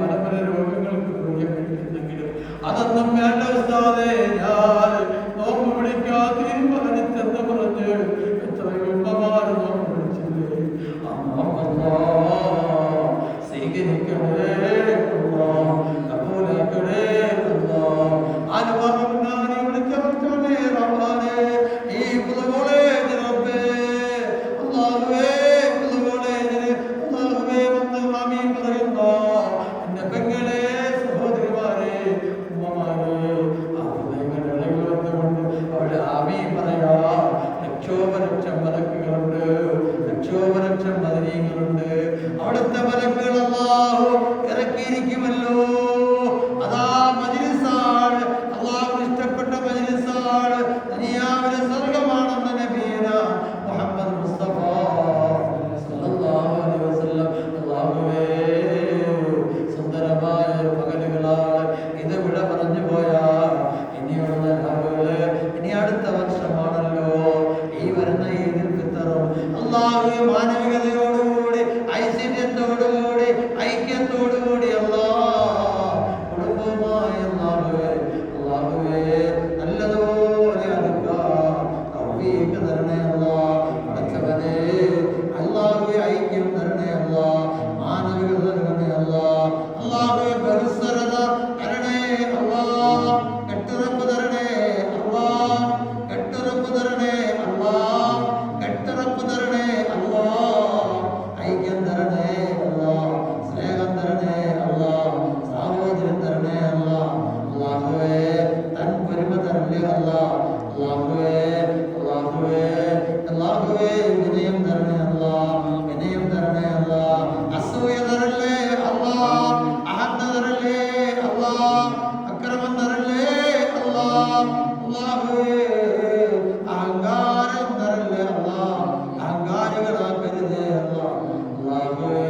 പല പല രോഗങ്ങൾക്ക് ഗുളിക കഴിക്കുന്നെങ്കിലും അതൊന്നും വേണ്ട ഉസ്താദേ, ഞാൻ നോമ്പ് പിടിക്കാതെയും പറഞ്ഞിട്ടെന്ന് പറഞ്ഞ് എത്രയോ ഉമ്മമാര് നോമ്പ് പിടിച്ചില്ലേ. സ്വീകരിക്കണേ കബൂലാക്കണേ അനുഭവം ഞാൻ വിളിച്ചേ റബ്ബാനേ. ഈ പുതുകോളേജ് റബ്ബേ അല്ലാഹുവേ, പുതുകോളേജിന് അല്ലാഹുവേ വന്ന് ആമീൻ പറയുന്ന എന്റെ പെങ്ങളെ, സഹോദരിമാരെ, ഉമ്മമാരെ, അവരുടെ വന്നുകൊണ്ട് അവിടെ ആമീൻ പറയാ. ലക്ഷോപലക്ഷം മലക്കുകളുണ്ട്, ലക്ഷോപലക്ഷം മദനീകളുണ്ട്. അവിടുത്തെ മലക്കുകൾ അല്ലാഹു ഇറക്കിയിരിക്കുമല്ലോ. അതാ മജ്ലിസാണ്, അല്ലാഹു ഇഷ്ടപ്പെട്ട മജ്ലിസാണ്, ദുനിയാവിലെ സ്വർഗ്ഗമാണെന്ന് നബിയന മുഹമ്മദ് മുസ്തഫ സല്ലല്ലാഹു അലൈഹി വസല്ലം. അല്ലാഹുവേ, സുന്ദരമായ പകലുകളാണ് ഇത്. വിട പറഞ്ഞു പോയാ ഇനിയുള്ള രാവുകള് ഇനി അടുത്ത വർഷമാണല്ലോ. ഈ വരുന്ന ഈദുൽ ഫിത്തറും അല്ലാഹുവേ മാനവികതയോടുകൂടി, ഐശ്വര്യത്തോടുകൂടി, ഐക്യത്തോടുകൂടി കുടുംബവുമായി അല്ലാഹുവേ നല്ലതുപോലെ അടുക്കാം. തൗഫീഖ് തരണേ അല്ലാഹ്. പടച്ചവനേ അല്ലാഹുവേ ഐക്യം തരണേ അല്ലാഹ്, മാനവികത തരണേ അല്ലാഹ്. അല്ലാഹുവേ ബഹുസ്വരത തരണേ അല്ലാഹ്, കെട്ടുറപ്പ് തരണേ അല്ലാഹ്, കെട്ടുറപ്പ് തരണേ അല്ലാഹ്, കെട്ടുറപ്പ് തരണേ അല്ലാഹ്, ഐക്യം തരണേ അല്ലാഹ്, സ്നേഹം തരണേ അല്ലാഹ്, സാഹോദര്യം തരണേ അല്ലാഹ്. അല്ലാഹുവേ തൻ പൊരുമ തരണേ അല്ലാഹ്. അല്ലാഹുവേ അല്ലാഹുവേ വിനയം തരണേ അല്ലാഹ്, വിനയം തരണേ അല്ലാഹ്. അസൂയ തരല്ലേ അല്ലാഹ്, അഹന്ത തരല്ലേ അല്ലാഹ്, അക്രമം തരല്ലേ അല്ലാഹ്. അല്ലാഹുവേ അഹങ്കാരം തരല്ലേ അല്ലാഹ്, അഹങ്കാരികളാക്കരുതേ അല്ലാഹ്. അല്ലാഹുവേ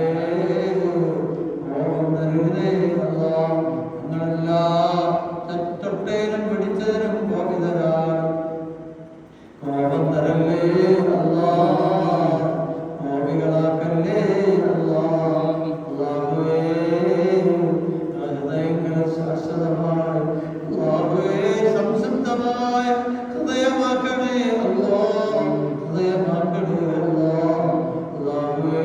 കോപം തരരുതേ അല്ലാഹ്. നിങ്ങളെല്ലാം തൊട്ടേനും പിടിച്ചതിനും കോപിതരാണ്. കോപം തരല്ലേ അല്ലാഹ്, കോപികളാക്കല്ലേ അല്ലാഹ്. അല്ലാഹുവേ ഹൃദയങ്ങൾ ശാശ്വതമാണ്. അല്ലാഹുവേ സംശുദ്ധമായ ഹൃദയമാക്കണേ അല്ലാഹ്, ഹൃദയമാക്കണേ അല്ലാഹ്. അല്ലാഹുവേ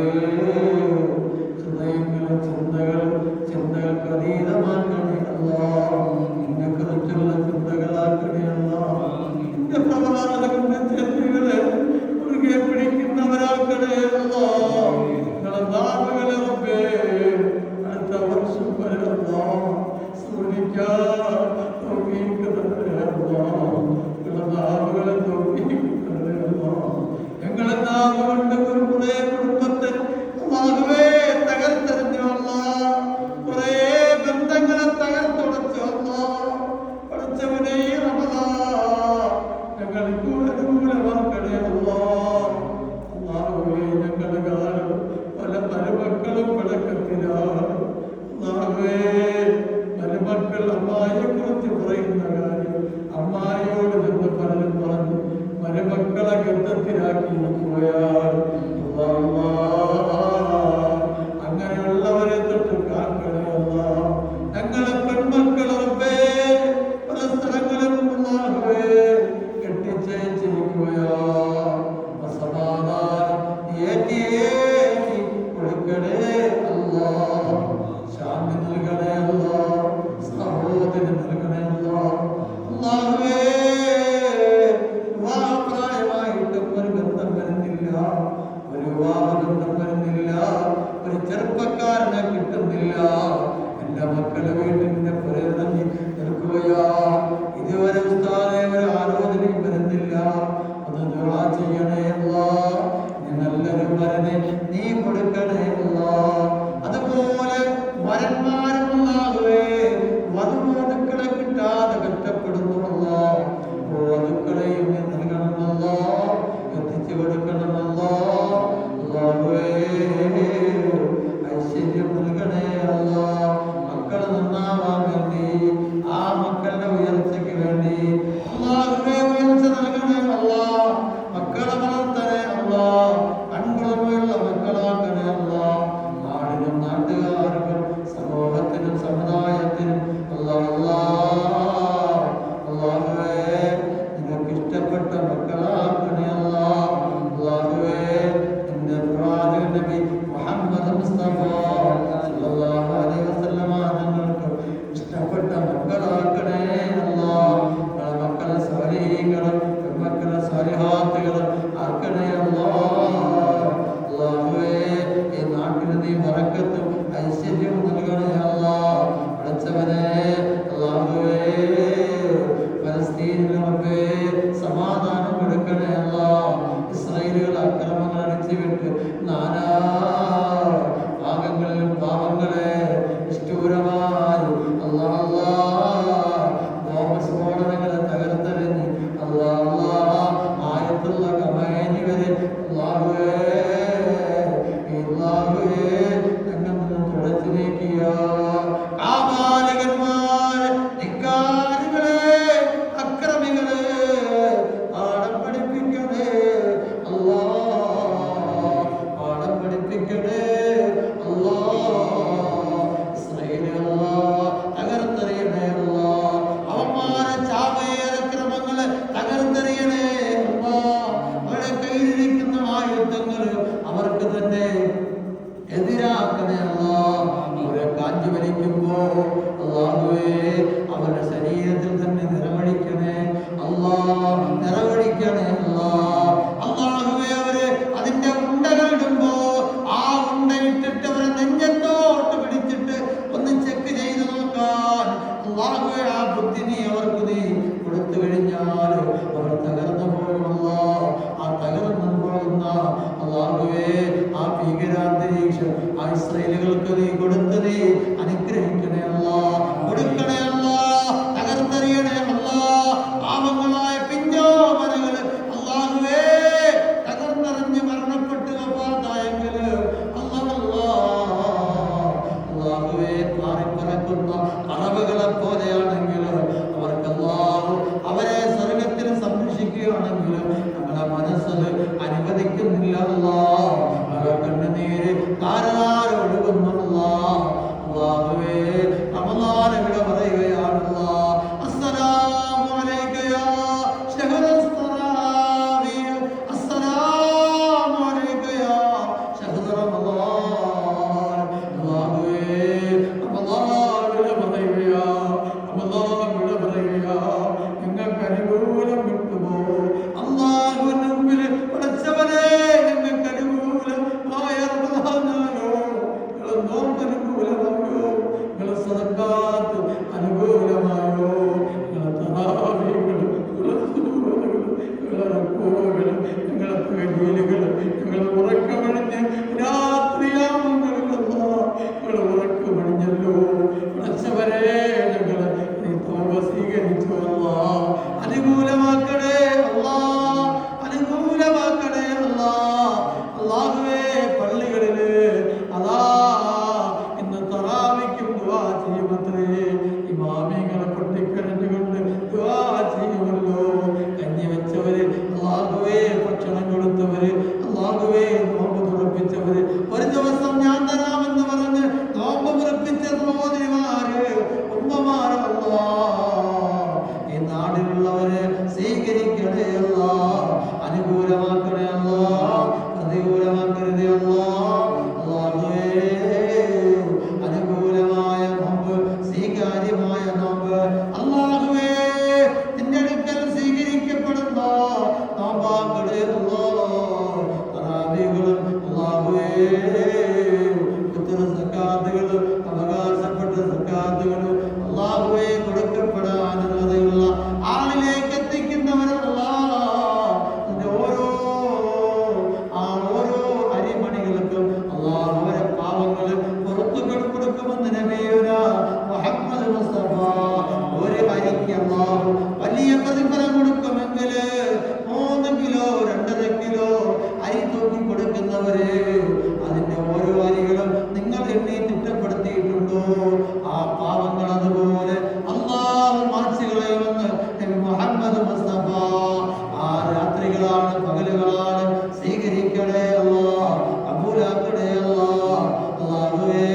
ഹൃദയങ്ങളെ ചിന്തകൾക്ക് അതീതമാക്കണേ അല്ലാഹ്. നിന്നെക്കുറിച്ചുള്ള ചിന്തകളാക്കണേ അല്ലാഹ്. നിന്റെ പ്രവാചകന്റെ ചര്യകളെ മുറുകെ പിടിക്കുന്നവരാക്കണേ അല്ലാഹ്. നിങ്ങളെ നാവുകളെ റബ്ബേ അടുത്ത വർഷം വരെ അല്ലാഹ് സൂക്ഷിക്കാൻ തൗഫീഖ് തരണേ അല്ലാഹ്. നിങ്ങളെ നാവുകളെ തൗഫീഖ് തരണേ അല്ലാഹ്. ഞങ്ങളെ നാവ് കൊണ്ട് കുറേ കുടുംബത്തെ അല്ലാഹുവേ തകർത്തെറിഞ്ഞു അല്ലാഹ്, കുറേ ബന്ധങ്ങളെ തകർത്തുടച്ചു അല്ലാഹ്. പഠിച്ചവനെ റമദാൻ ഞങ്ങൾക്ക് അനുകൂലമാക്കണേ അല്ലാഹ്. അല്ലാഹുവേ ഞങ്ങളുടെ കാലം പല മരുമക്കളും പടക്കത്തിലാണ്. അല്ലാഹുവേ മരുമക്കൾ അമ്മായിയെ കുറിച്ച് പറയുന്ന കാര്യം അമ്മായിയോട് നിന്ന് പലരും പറഞ്ഞു മരുമക്കളെ ഗന്ധത്തിലാക്കി പോയാൽ അങ്ങനെയുള്ളവരെ തൊട്ട് കാക്കണേ അല്ലാഹ്. ഞങ്ങളെ പെൺമക്കളെ റബ്ബേ പല സ്ഥലങ്ങളും അല്ലാഹുവേ കെട്ടിച്ചയച്ചിരിക്കുകയാ. സമാധാനം ഏറ്റി കൊടുക്കണേ അല്ലാഹ്, ശാന്തി നൽകണേ അല്ലാഹ്, സഹോദരൻ നൽകണേ അല്ലാഹ്. അല്ലാഹുവേ വിവാഹപ്രായമായിട്ടും ഒരു ബന്ധം വരുന്നില്ല, ഒരു വിവാഹബന്ധം വരുന്നില്ല, ഒരു ചെറുപ്പക്കാരനെ കിട്ടുന്നില്ല. എന്റെ മക്കളെ വീട്ടിന്റെ പുരതങ്ങി നിൽക്കുകയാ. ഇതുവരെ ഉസ്താദേ ഒരു ആലോചനയും വരുന്നില്ല. ഒന്ന് ദുആ ചെയ്യണേ അല്ലാഹ്. നല്ലൊരു വരനെ നീ കൊടുക്കണേ അല്ലാഹ്. അതുപോലെ വരന്മാരും അല്ലാഹുവേ വധുക്കളെ കിട്ടാതെ കഷ്ടപ്പെടുന്നു അല്ലാഹ്. വധുക്കളെയും നീ നൽകണം അല്ലാഹ്, എത്തിച്ചു കൊടുക്കണം അല്ലാഹ്. അല്ലാഹുവേ ഐശ്വര്യം നൽകണേ അല്ലാഹ്. മക്കൾ നന്നാവാൻ വേണ്ടി, ആ മക്കളുടെ ഉയർച്ചയ്ക്ക് വേണ്ടി അല്ലാഹുവേ ഉയർച്ച നൽകണേ അല്ലാഹ്. മക്കളെ വളർത്തണേ അല്ലാഹ്, കൺകുളമുള്ള മക്കളാക്കണേ അല്ലാഹ്. അല്ലാഹുവേ അവരുടെ ശരീരത്തിൽ തന്നെ നിറവഴിക്കണേ അല്ലാ, നിറവഴിക്കണേ അല്ലാ. അല്ലാഹുവേ അവര് അതിന്റെ ഉണ്ടകൾ ഇടുമ്പോ ആ ഉണ്ടയിട്ടിട്ട് അവരെ നെഞ്ചത്തോട്ട് പിടിച്ചിട്ട് ഒന്ന് ചെക്ക് ചെയ്ത് നോക്കാൻ അല്ലാഹുവേ ആ ബുദ്ധി നീ അവർക്ക് നീ കൊടുത്തു കഴിഞ്ഞാൽ അവർ തകർന്നു പോകുമല്ല. ആ തകർന്നു പോകുന്ന അല്ലാഹുവേ ആ ഭീകരാന്തരീക്ഷം ആ ഇസ്രായേലുകൾക്ക് നീ കൊടുത്ത് നീ അനുഗ്രഹിക്കണേ അല്ലാ, കൊടുക്കണേ അല്ലാ, തകർത്തെറിയണേ അല്ലാ. പാവങ്ങളായ പിഞ്ചോമനകള് അല്ലാഹുവേ തകർന്നറിഞ്ഞ് മരണപ്പെട്ട് വഫാത്തായെങ്കില് അല്ലാഹുവേ പാറിപ്പറക്കുന്ന പറവകളെ പോലെയാണെങ്കിൽ അവർക്ക് അല്ലാഹു അവരെ സ്വർഗത്തിൽ സംരക്ഷിക്കുകയാണെങ്കിൽ ഞങ്ങളുടെ മനസ്സത് അനുവദിക്കുന്നില്ല അല്ലാ. കണ്ണുനീര് ധാരാളം ഒഴുകുന്നുള്ള അല്ലാഹുവേ റമളാൻ ഇവിടെ പറയുകയാണല്ല. അസ്സലാമു അലൈക യാ ശഹ്റസ് തറാവീഹ്, അസ്സലാമു അലൈക യാ ശഹ്റ റമളാൻ. അല്ലാഹുവേ റമളാൻ ഇവിടെ പറയുകയാ, റമളാൻ ഇവിടെ പറയുകയാ, നിങ്ങൾക്ക് അനുകൂലം കിട്ടുമോ അല്ലാഹുവിന്റെ മുമ്പിൽ പഠിച്ചവനെ നിങ്ങൾക്ക് അനുകൂലമായ റമളാനായോ, നിങ്ങളെ നോമ്പ് അനുകൂലമായോ, നിങ്ങളെ സദഖാത്ത് അനുകൂലമായോ, നിങ്ങളെ തറാവീഹുകൾ, നിങ്ങളെ സുജൂദുകൾ, നിങ്ങളെ റുകൂഉകൾ, നിങ്ങളെ തഹ്ലീലുകൾ, നിങ്ങളെ ഉറക്കമണിഞ്ഞ് രാത്രിയാമങ്ങളിൽ നിങ്ങൾ ഉറക്കമണിഞ്ഞല്ലോ പഠിച്ചവരെ ഞങ്ങളെ നീ തൗബ സ്വീകരിച്ചു അല്ലാ. അനുകൂലമാക്കണേ അല്ലാ, അനുകൂലമാക്കണേ അല്ലാ. അല്ലാഹുവേ പള്ളികളില് അതാ ഇന്ന് തറാവിക്കും ദുആ ചെയ്യുമത്രേ. ഇമാമികളെ പൊട്ടിക്കരഞ്ഞുകൊണ്ട് ദുആ ചെയ്യുമല്ലോ. കഞ്ഞി വെച്ചവര് അല്ലാഹുവേ, ഭക്ഷണം കൊടുത്തവര് അല്ലാഹുവേ, നോമ്പ് തുറപ്പിച്ചവര്, ഒരു ദിവസം ഞാൻ തരാമെന്ന് പറഞ്ഞ് നോമ്പ് തുറപ്പിച്ച സഹോദരിമാര് ഉമ്മമാര് അല്ലാ, ഈ നാടിലുള്ളവരെ സ്വീകരിക്കണേ അല്ലാ, അനുകൂലമാക്കണേ അല്ലാ, പ്രതികൂലമാക്കരുതേ അല്ലാ. അല്ലാഹുവേ അനുകൂലമായ നോമ്പ്, സ്വീകാര്യമായ നോമ്പ് അല്ലാഹുവേ നിന്റെ അടുക്കൽ സ്വീകരിക്കപ്പെടുന്ന നോമ്പാക്കണേ അല്ലാ. തറാവീഹുകളും അല്ലാഹുവേ സക്കാത്തുകളും അവകാശപ്പെട്ട സക്കാത്തുകളും അല്ലാഹുവേ കൊടുക്കപ്പെടാനുള്ളതുള്ള ആളിലേക്ക് എത്തിക്കുന്നവരല്ല. ഓരോ അരിമണികൾക്കും അല്ലാഹു അവരെ പാവങ്ങള് പുറത്തു കൊടുക്കുമെന്ന് നബിയുനാ മുഹമ്മദ് മുസ്തഫ. ഒരു അരിക്ക് അല്ലാഹു വലിയ പ്രതിഫലം കൊടുക്കുമെങ്കിൽ 3 കിലോ 2.5 കിലോ അരി തൂക്കി കൊടുക്കുന്നവര് അതിന്റെ ഓരോ അരികളും നിങ്ങൾ എണ്ണി തിട്ടപ്പെടുത്തിയിട്ടുണ്ടോ? ആ പാവങ്ങൾ അതുപോലെ അല്ലാഹു മായ്ച്ചു കളയുമെന്ന് നബി മുഹമ്മദ് മുസ്തഫ. ആ രാത്രികളാണ് പകലുകളാണ് സ്വീകരിക്കണേ അല്ലാ, കബൂലാക്കണേ അല്ലാ. അല്ലാഹുവേ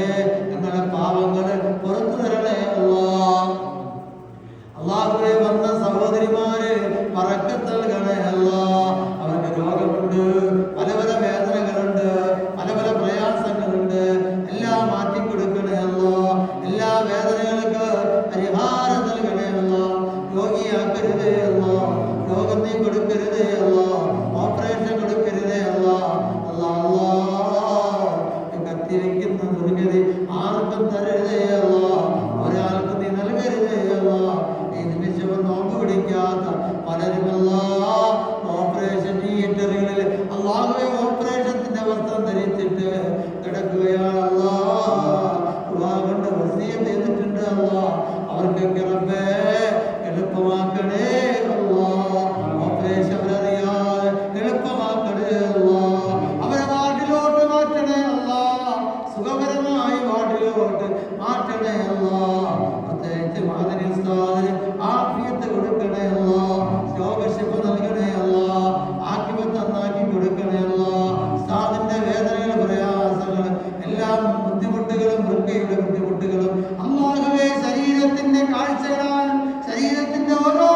ഞങ്ങളുടെ പാവങ്ങള് പുറത്തു തരണേ അല്ലാ. അല്ലാഹുവേ വന്ന സഹോദരിമാര് ബറക്കത്ത് നൽകണേ അല്ലാ. അവർക്ക് രോഗമുണ്ട്, പല പല വേദനകളുണ്ട്, പല പല പ്രയാസങ്ങളുണ്ട്, എല്ലാം മാറ്റിക്കൊടുക്കണേ അല്ലാ. എല്ലാ വേദനകൾക്ക് പരിഹാരം നൽകണേ അല്ലാ. രോഗിയാക്കരുതേ അല്ലാ, രോഗം നീ കൊടുക്കരുതേ അല്ലാ, ഓപ്പറേഷൻ കൊടുക്കരുതേ അല്ലാ. അല്ലാ കത്തിവെക്കുന്ന ദുർഗതി ആർക്കും തരരുതേ അല്ലാ, ഒരാൾക്ക് നീ നൽകരുതേ അല്ലാ. ഈ നിമിഷവും നോമ്പ് പിടിക്കാത്ത പലരുമല്ല ഓപ്പറേഷൻ തിയേറ്ററുകളിൽ അല്ലാഹുവേ ഓപ്പറേഷത്തിന്റെ വസ്ത്രം ധരിച്ചിട്ട് കിടക്കുകയാണ് അല്ലാ. കൊണ്ട് വസിയത്ത് ചെയ്തിട്ടുണ്ട് അല്ലാ. അവർക്കൊക്കെ റബ്ബേ എളുപ്പമാക്കണേ അല്ലാ. ഓപ്പറേഷൻ അവരറിയാതെ എളുപ്പമാക്കണേ അല്ലാ. അവരെ വാർഡിലോട്ട് മാറ്റണേ അല്ലാ, സുഖകരമായി വാർഡിലോട്ട് മാറ്റണേ അല്ലാ. പ്രത്യേകിച്ച് മാതിരി ഉസ്താദിന് ആഫിയത്ത് കൊടുക്കണേ അല്ലാ, രോഗശിഫ നൽകണേ അല്ലാ, ആക്കിമത്ത് നന്നാക്കി കൊടുക്കണേ അല്ലാ. ഉസ്താദിന്റെ വേദനകൾ പ്രയാസങ്ങൾ എല്ലാം ബുദ്ധിമുട്ടുകളും വൃക്കയുടെ ബുദ്ധിമുട്ടുകളും അല്ലാഹുവേ ശരീരത്തിന്റെ കാഴ്ചകളാൽ ശരീരത്തിന്റെ ഓരോ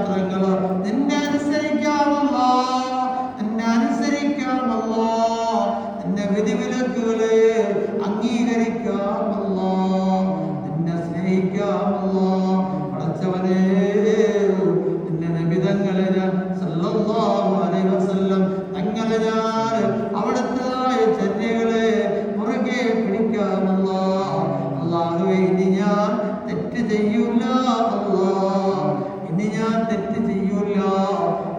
യാത്രകള് നിന്നെ അനുസരിക്കാമല്ലോ, നിന്നെ അനുസരിക്കാമല്ലോ, നിന്റെ വിധിവിലക്കുകളെ അംഗീകരിക്കാമല്ലോ, നിന്നെ സ്നേഹിക്കാമല്ലോ. പടച്ചവനെ നിന്റെ നബിതങ്ങളെ ഞാൻ സല്ലല്ലാഹു അലൈഹി വസല്ലം തങ്ങളെ ഞാൻ അവിടുത്തേതായ ചര്യകളെ മുറുകെ പിടിക്കാമല്ലോ. അല്ലാഹുവേ ഇനി ഞാൻ തെറ്റ് ചെയ്യൂല, ഇനി ഞാൻ തെറ്റ് ചെയ്യൂല.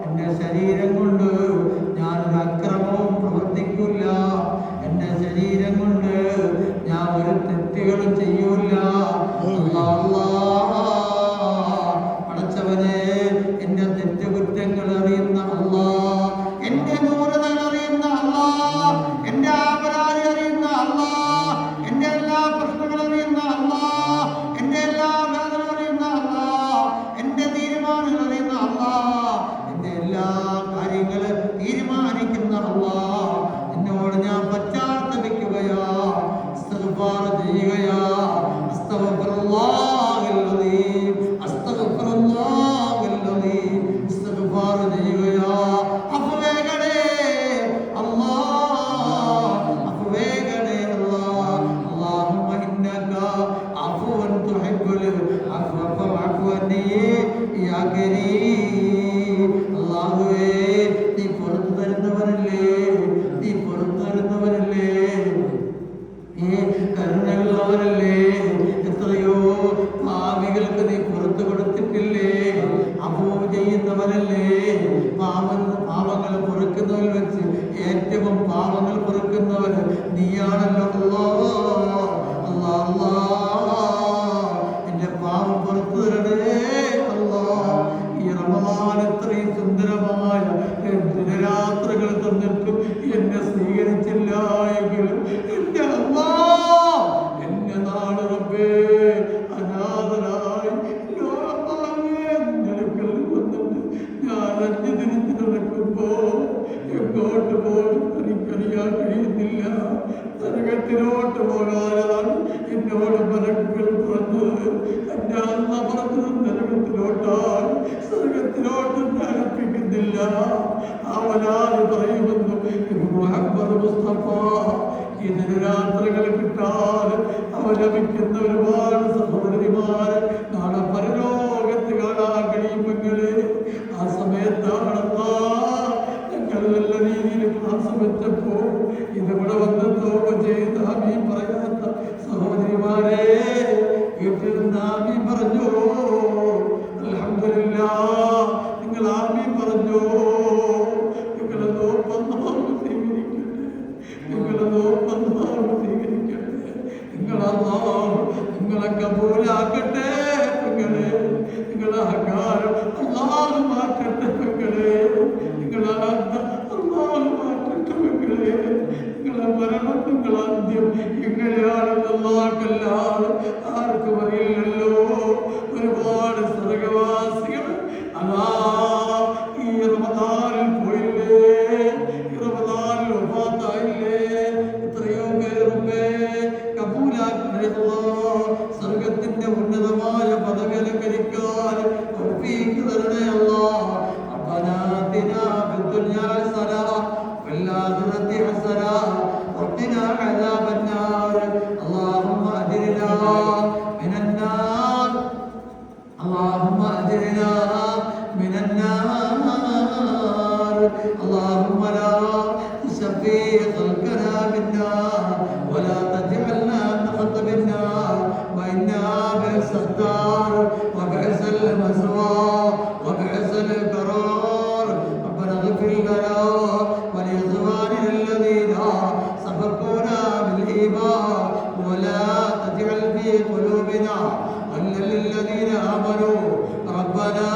എൻ്റെ ശരീരം കൊണ്ട് ഞാനൊരു അക്രമവും പ്രവർത്തിക്കൂല, എൻ്റെ ശരീരം കൊണ്ട് ഞാൻ ഒരു തെറ്റുകളും ചെയ്യൂല. പടച്ചവനെ എൻ്റെ തെറ്റുകുറ്റങ്ങൾ അറിയുന്ന അല്ലാഹ്, എൻ്റെ ന്യൂനതകൾ അറിയുന്ന അല്ലാഹ്, എൻ്റെ അപരാധി അറിയുന്ന അല്ലാഹ്, എൻ്റെ എല്ലാ പ്രശ്നങ്ങളും അറിയുന്ന അല്ലാഹ്, എൻ്റെ എല്ലാ വേദന അറിയുന്ന അല്ലാഹ്, എൻ്റെ തീരുമാനങ്ങൾ അറിയുന്ന അല്ലാഹ്, എൻ്റെ എല്ലാ കാര്യങ്ങളും തീരുമാനിക്കുന്ന അല്ലാഹ്, എന്നോട് ഞാൻ പശ്ചാത്തപിക്കുകയാ, ഇസ്തിഗ്ഫാർ ചെയ്യുകയാ. അസ്തഗ്ഫിറുല്ലാഹൽ അദീം, അസ്തഗ്ഫിറുല്ലാഹൽ അദീം, ഇസ്തിഗ്ഫാർ ചെയ്യുകയാ. അഫ്വേഗണേ അല്ലാഹ്, അഫ്വേഗണേ അല്ലാഹ്. അല്ലാഹുമ്മ ഇന്നക അഫ്വൻ തുഹിബ്ബുൽ അഫ്വ ഫഅഫു അന്നി യാ കരീം. അല്ലാഹുവേ നീ പുറത്തു തരുന്നവനല്ലേ, നീ പുറത്തു തരുന്നവനല്ലേ, കരുണയുള്ളവരല്ലേ. എത്രയോ പാപികൾക്ക് നീ പുറത്തു കൊടുത്തിട്ടില്ലേ, അപൂവ് ചെയ്യുന്നവരല്ലേ. പാപങ്ങൾ പൊറുക്കുന്നവർ വെച്ച് ഏറ്റവും പാപങ്ങൾ പൊറുക്കുന്നവർ നീയാണല്ലോ. എന്റെ പാപം പുറത്തു തരണേ അല്ലാഹ്. ഈ റമദാൻ ഇത്രയും സുന്ദരമായ ദിനരാത്രങ്ങൾ തന്നിട്ടും എന്നെ സ്വീകരിച്ചില്ല എങ്കിലും എന്റെ അല്ലാഹ്, എന്നെ നാളെ റബ്ബേ അനാഥനായി നിനക്കൽ വന്നിട്ട് ഞാൻ അഞ്ച് തിരിഞ്ഞ് നടക്കുമ്പോ എങ്ങോട്ട് പോകും എനിക്കറിയാൻ കഴിയുന്നില്ല. നരകത്തിലോട്ട് പോകാനാണ് എന്നോട് മലക്കുകൾ പറഞ്ഞത്. എന്റെ അല്ല പറഞ്ഞത് നരകത്തിലോട്ടാണ്, സ്വർഗത്തിലോട്ട് നടപ്പിക്കുന്നില്ല. അവനാണ് പറയുമെന്ന് മുഹമ്മദ് മുസ്തഫ. ഇതിന് രാത്രികൾ കിട്ടാൻ അവലപിക്കുന്ന ഒരുപാട് സഹോദരിമാര് നാളെ പരലോകത്ത് കാണാൻ കഴിയുമെങ്കില് ആ സമയത്താണെന്നാ ഞങ്ങൾ നല്ല രീതിയിൽ ക്ലാസ് വെച്ചപ്പോ ഇതിവിടെ വന്ന് തോപ ചെയ്ത് ആമീൻ പറയാത്ത സഹോദരിമാരെ വീട്ടിൽ നിന്ന് ആമീൻ പറഞ്ഞോ. അൽഹംദുലില്ലാഹ്, നിങ്ങൾ ആമീൻ പറഞ്ഞോ. നിങ്ങളെ നോമ്പന്നാവും സ്വീകരിക്കട്ടെ, നിങ്ങളെ നോമ്പന്നാവും സ്വീകരിക്കട്ടെ. നിങ്ങളെ കബൂലാക്കട്ടെ. നിങ്ങളെ അഹങ്കാരം അല്ലാഹു മാറ്റട്ടെ. നിങ്ങളെ അല്ലാഹു മാറ്റട്ടെ. നിങ്ങളെ മരണം, നിങ്ങളെ അന്ത്യം എങ്ങനെയാണെന്ന് അല്ലാഹുക്കല്ലാതെ ആർക്കും അറിയില്ലല്ലോ. ഒരുപാട് സ്വർഗവാസികൾ അതാ ഈ റമദാനിൽ പോയില്ലേ, ഈ റമദാനിൽ വഫാത്തായില്ലേ. എത്രയോ പേരുമ്പേ കബൂലാക്കണേ അല്ലാഹ്. സ്വർഗത്തിന്റെ ഉന്നതമായ പദവി അലങ്കരിക്കാൻ തൗഫീഖ് തരണേ അല്ലാഹ്. റബ്ബനാ ആതിനാ ഫിദ്ദുനിയാ ഹസന വൽ ആഖിറതി ഹസന വഖിനാ അദാബന്നാർ. അല്ലാഹുമ്മ അജ്രിനാ മിനൻ നാർ, اللهم أجرنا من النار. اللهم لا تشفي خلقنا بالنار ولا تجعلنا نخط بالنار وإنا بئس الدار وبئس المثوى وبئس القرار. ربنا اغفر لنا ولإخواننا الذين سبقونا بالإيمان ولا تجعل في قلوبنا غلا للذين آمنوا ربنا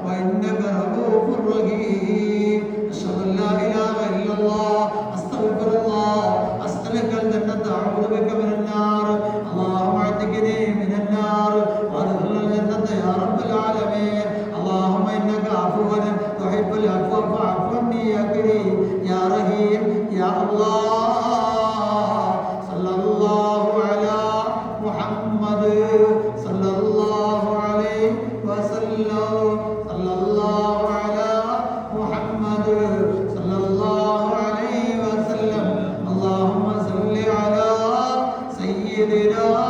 وإنك رؤوف رحيم. أشهد أن لا إله إلا الله، أستغفر الله، أسألك الجنة، أعوذ بك من النار. اللهم اعتقني من النار وادخلنا الجنة يا رب العالمين. اللهم إنك عفو تحب العفو فاعف عني يا كريم يا رحيم يا الله. صلى الله على محمد صلى الله عليه وسلم. سيدنا